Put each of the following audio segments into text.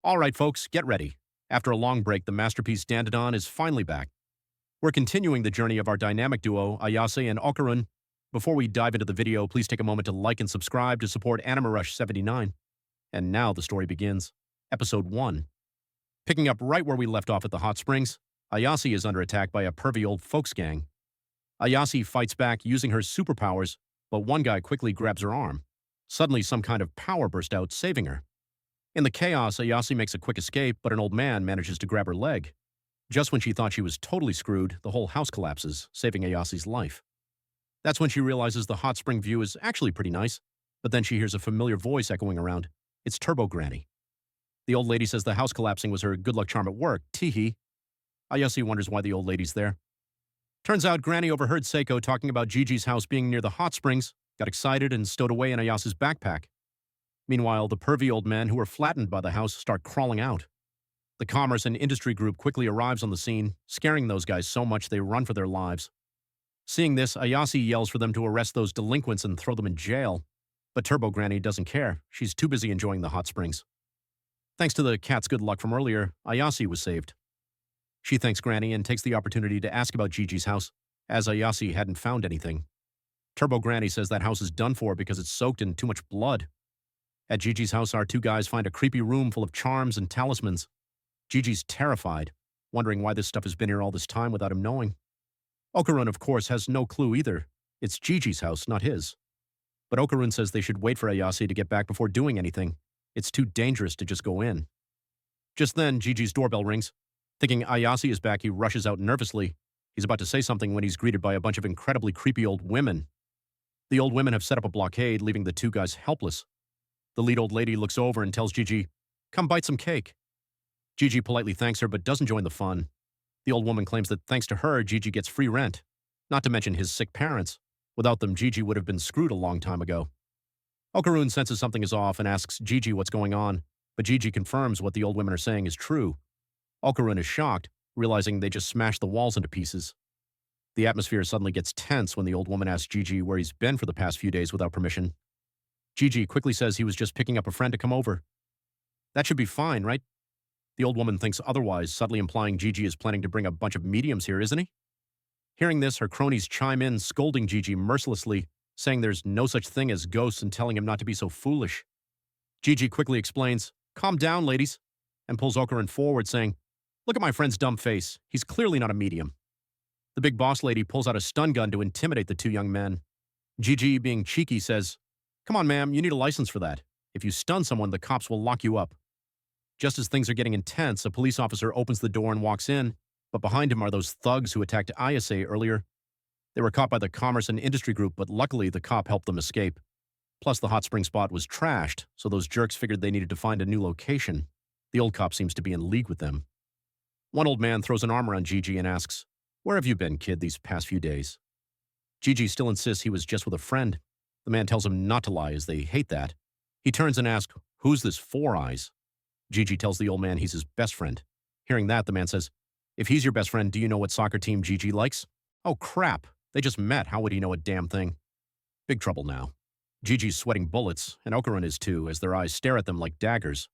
All right, folks, get ready. After a long break, the masterpiece DANDADAN is finally back. We're continuing the journey of our dynamic duo, Ayase and Okarun. Before we dive into the video, please take a moment to like and subscribe to support Anime Rush 79. And now the story begins. Episode 1. Picking up right where we left off at the hot springs, Ayase is under attack by a pervy old folks gang. Ayase fights back using her superpowers, but one guy quickly grabs her arm. Suddenly, some kind of power burst out, saving her. In the chaos, Ayase makes a quick escape, but an old man manages to grab her leg. Just when she thought she was totally screwed, the whole house collapses, saving Ayase's life. That's when she realizes the hot spring view is actually pretty nice, but then she hears a familiar voice echoing around. It's Turbo Granny. The old lady says the house collapsing was her good luck charm at work, teehee. Ayase wonders why the old lady's there. Turns out Granny overheard Seiko talking about Jiji's house being near the hot springs, got excited, and stowed away in Ayase's backpack. Meanwhile, the pervy old men who were flattened by the house start crawling out. The Commerce and Industry Group quickly arrives on the scene, scaring those guys so much they run for their lives. Seeing this, Ayase yells for them to arrest those delinquents and throw them in jail. But Turbo Granny doesn't care. She's too busy enjoying the hot springs. Thanks to the cat's good luck from earlier, Ayase was saved. She thanks Granny and takes the opportunity to ask about Jiji's house, as Ayase hadn't found anything. Turbo Granny says that house is done for because it's soaked in too much blood. At Jiji's house, our two guys find a creepy room full of charms and talismans. Jiji's terrified, wondering why this stuff has been here all this time without him knowing. Okarun, of course, has no clue either. It's Jiji's house, not his. But Okarun says they should wait for Ayase to get back before doing anything. It's too dangerous to just go in. Just then, Jiji's doorbell rings. Thinking Ayase is back, he rushes out nervously. He's about to say something when he's greeted by a bunch of incredibly creepy old women. The old women have set up a blockade, leaving the two guys helpless. The lead old lady looks over and tells Jiji, "Come bite some cake." Jiji politely thanks her but doesn't join the fun. The old woman claims that thanks to her, Jiji gets free rent. Not to mention his sick parents. Without them, Jiji would have been screwed a long time ago. Okarun senses something is off and asks Jiji what's going on, but Jiji confirms what the old women are saying is true. Okarun is shocked, realizing they just smashed the walls into pieces. The atmosphere suddenly gets tense when the old woman asks Jiji where he's been for the past few days without permission. Jiji quickly says he was just picking up a friend to come over. That should be fine, right? The old woman thinks otherwise, subtly implying Jiji is planning to bring a bunch of mediums here, isn't he? Hearing this, her cronies chime in, scolding Jiji mercilessly, saying there's no such thing as ghosts and telling him not to be so foolish. Jiji quickly explains, "Calm down, ladies," and pulls Okarun forward, saying, "Look at my friend's dumb face. He's clearly not a medium." The big boss lady pulls out a stun gun to intimidate the two young men. Jiji, being cheeky, says, "Come on, ma'am, you need a license for that. If you stun someone, the cops will lock you up." Just as things are getting intense, a police officer opens the door and walks in, but behind him are those thugs who attacked Ayase earlier. They were caught by the Commerce and Industry Group, but luckily the cop helped them escape. Plus, the hot spring spot was trashed, so those jerks figured they needed to find a new location. The old cop seems to be in league with them. One old man throws an arm around Jiji and asks, "Where have you been, kid, these past few days?" Jiji still insists he was just with a friend. The man tells him not to lie, as they hate that. He turns and asks, "Who's this Four Eyes?" Jiji tells the old man he's his best friend. Hearing that, the man says, "If he's your best friend, do you know what soccer team Jiji likes?" "Oh crap, they just met, how would he know a damn thing?" Big trouble now. Jiji's sweating bullets, and Okarun is too, as their eyes stare at them like daggers.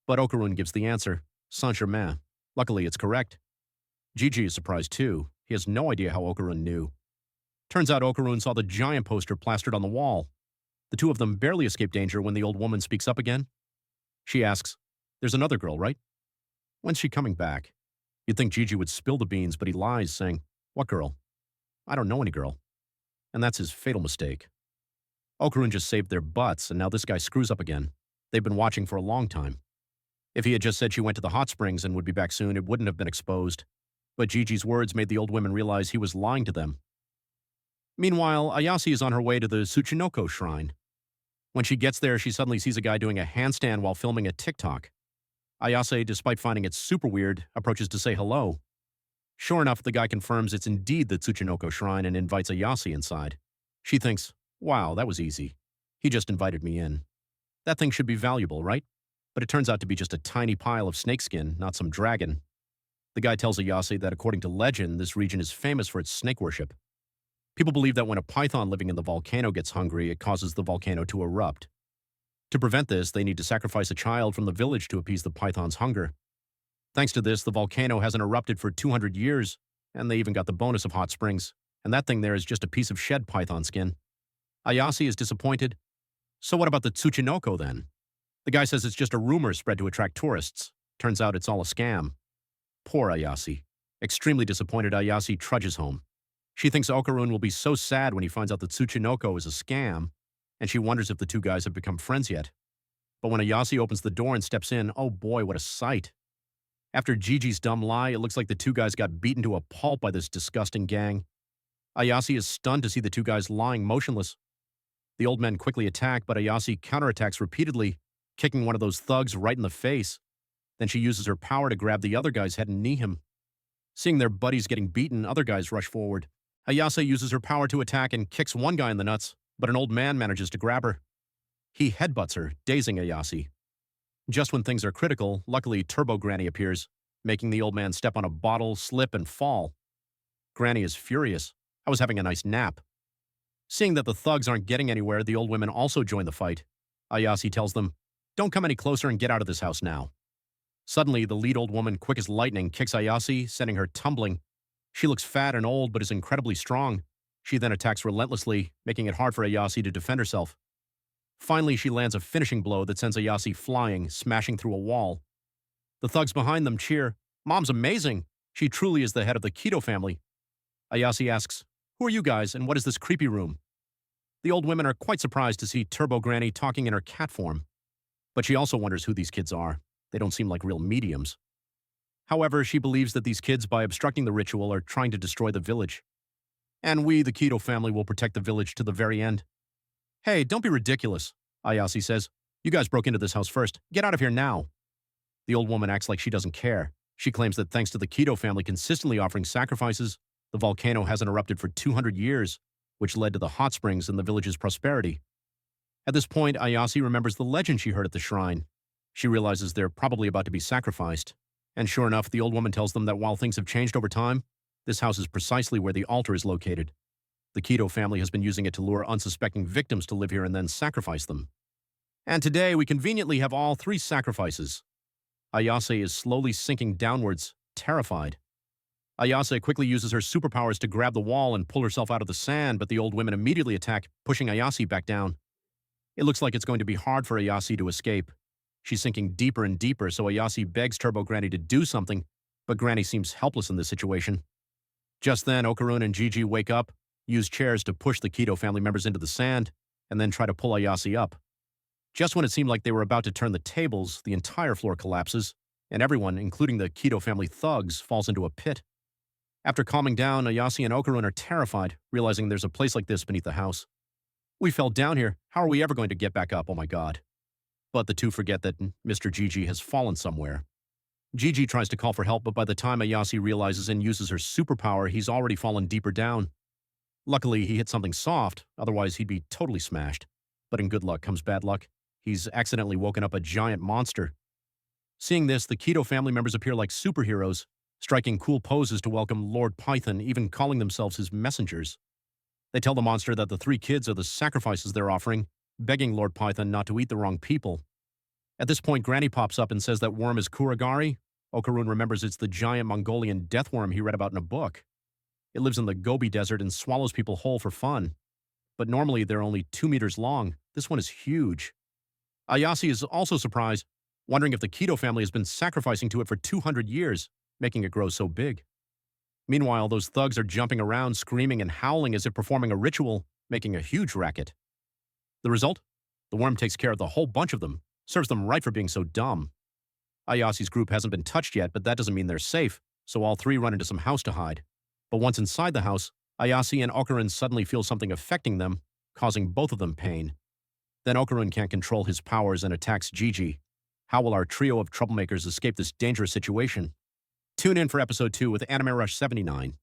But Okarun gives the answer, Saint-Germain. Luckily, it's correct. Jiji is surprised too. He has no idea how Okarun knew. Turns out Okarun saw the giant poster plastered on the wall. The two of them barely escape danger when the old woman speaks up again. She asks, "There's another girl, right? When's she coming back?" You'd think Jiji would spill the beans, but he lies, saying, "What girl? I don't know any girl." And that's his fatal mistake. Okarun just saved their butts, and now this guy screws up again. They've been watching for a long time. If he had just said she went to the hot springs and would be back soon, it wouldn't have been exposed. But Jiji's words made the old women realize he was lying to them. Meanwhile, Ayase is on her way to the Tsuchinoko shrine. When she gets there, she suddenly sees a guy doing a handstand while filming a TikTok. Ayase, despite finding it super weird, approaches to say hello. Sure enough, the guy confirms it's indeed the Tsuchinoko shrine and invites Ayase inside. She thinks, "Wow, that was easy. He just invited me in. That thing should be valuable, right?" But it turns out to be just a tiny pile of snakeskin, not some dragon. The guy tells Ayase that according to legend, this region is famous for its snake worship. People believe that when a python living in the volcano gets hungry, it causes the volcano to erupt. To prevent this, they need to sacrifice a child from the village to appease the python's hunger. Thanks to this, the volcano hasn't erupted for 200 years, and they even got the bonus of hot springs. And that thing there is just a piece of shed python skin. Ayase is disappointed. So what about the Tsuchinoko then? The guy says it's just a rumor spread to attract tourists. Turns out it's all a scam. Poor Ayase. Extremely disappointed, Ayase trudges home. She thinks Okarun will be so sad when he finds out that Tsuchinoko is a scam, and she wonders if the two guys have become friends yet. But when Ayase opens the door and steps in, oh boy, what a sight. After Jiji's dumb lie, it looks like the two guys got beaten to a pulp by this disgusting gang. Ayase is stunned to see the two guys lying motionless. The old men quickly attack, but Ayase counterattacks repeatedly, kicking one of those thugs right in the face. Then she uses her power to grab the other guy's head and knee him. Seeing their buddies getting beaten, other guys rush forward. Ayase uses her power to attack and kicks one guy in the nuts, but an old man manages to grab her. He headbutts her, dazing Ayase. Just when things are critical, luckily Turbo Granny appears, making the old man step on a bottle, slip, and fall. Granny is furious. I was having a nice nap. Seeing that the thugs aren't getting anywhere, the old women also join the fight. Ayase tells them, "Don't come any closer and get out of this house now." Suddenly, the lead old woman, quick as lightning, kicks Ayase, sending her tumbling. She looks fat and old, but is incredibly strong. She then attacks relentlessly, making it hard for Ayase to defend herself. Finally, she lands a finishing blow that sends Ayase flying, smashing through a wall. The thugs behind them cheer, "Mom's amazing! She truly is the head of the Kito family." Ayase asks, "Who are you guys, and what is this creepy room?" The old women are quite surprised to see Turbo Granny talking in her cat form. But she also wonders who these kids are. They don't seem like real mediums. However, she believes that these kids, by obstructing the ritual, are trying to destroy the village. And we, the Kito family, will protect the village to the very end. "Hey, don't be ridiculous," Ayase says. "You guys broke into this house first. Get out of here now." The old woman acts like she doesn't care. She claims that thanks to the Kito family consistently offering sacrifices, the volcano hasn't erupted for 200 years, which led to the hot springs and the village's prosperity. At this point, Ayase remembers the legend she heard at the shrine. She realizes they're probably about to be sacrificed. And sure enough, the old woman tells them that while things have changed over time, this house is precisely where the altar is located. The Kito family has been using it to lure unsuspecting victims to live here and then sacrifice them. And today, we conveniently have all three sacrifices. Ayase is slowly sinking downwards, terrified. Ayase quickly uses her superpowers to grab the wall and pull herself out of the sand, but the old women immediately attack, pushing Ayase back down. It looks like it's going to be hard for Ayase to escape. She's sinking deeper and deeper, so Ayase begs Turbo Granny to do something, but Granny seems helpless in this situation. Just then, Okarun and Jiji wake up, use chairs to push the Kito family members into the sand, and then try to pull Ayase up. Just when it seemed like they were about to turn the tables, the entire floor collapses, and everyone, including the Kito family thugs, falls into a pit. After calming down, Ayase and Okarun are terrified, realizing there's a place like this beneath the house. "We fell down here. How are we ever going to get back up? Oh my god." But the two forget that Mr. Jiji has fallen somewhere. Jiji tries to call for help, but by the time Ayase realizes and uses her superpower, he's already fallen deeper down. Luckily, he hit something soft, otherwise he'd be totally smashed. But in good luck comes bad luck. He's accidentally woken up a giant monster. Seeing this, the Kito family members appear like superheroes, striking cool poses to welcome Lord Python, even calling themselves his messengers. They tell the monster that the three kids are the sacrifices they're offering, begging Lord Python not to eat the wrong people. At this point, Granny pops up and says that worm is Kuragari. Okarun remembers it's the giant Mongolian death worm he read about in a book. It lives in the Gobi Desert and swallows people whole for fun. But normally they're only 2 meters long. This one is huge. Ayase is also surprised, wondering if the Kito family has been sacrificing to it for 200 years, making it grow so big. Meanwhile, those thugs are jumping around, screaming and howling as if performing a ritual, making a huge racket. The result? The worm takes care of the whole bunch of them, serves them right for being so dumb. Ayase's group hasn't been touched yet, but that doesn't mean they're safe, so all three run into some house to hide. But once inside the house, Ayase and Okarun suddenly feel something affecting them, causing both of them pain. Then Okarun can't control his powers and attacks Jiji. How will our trio of troublemakers escape this dangerous situation? Tune in for episode 2 with Anime Rush 79.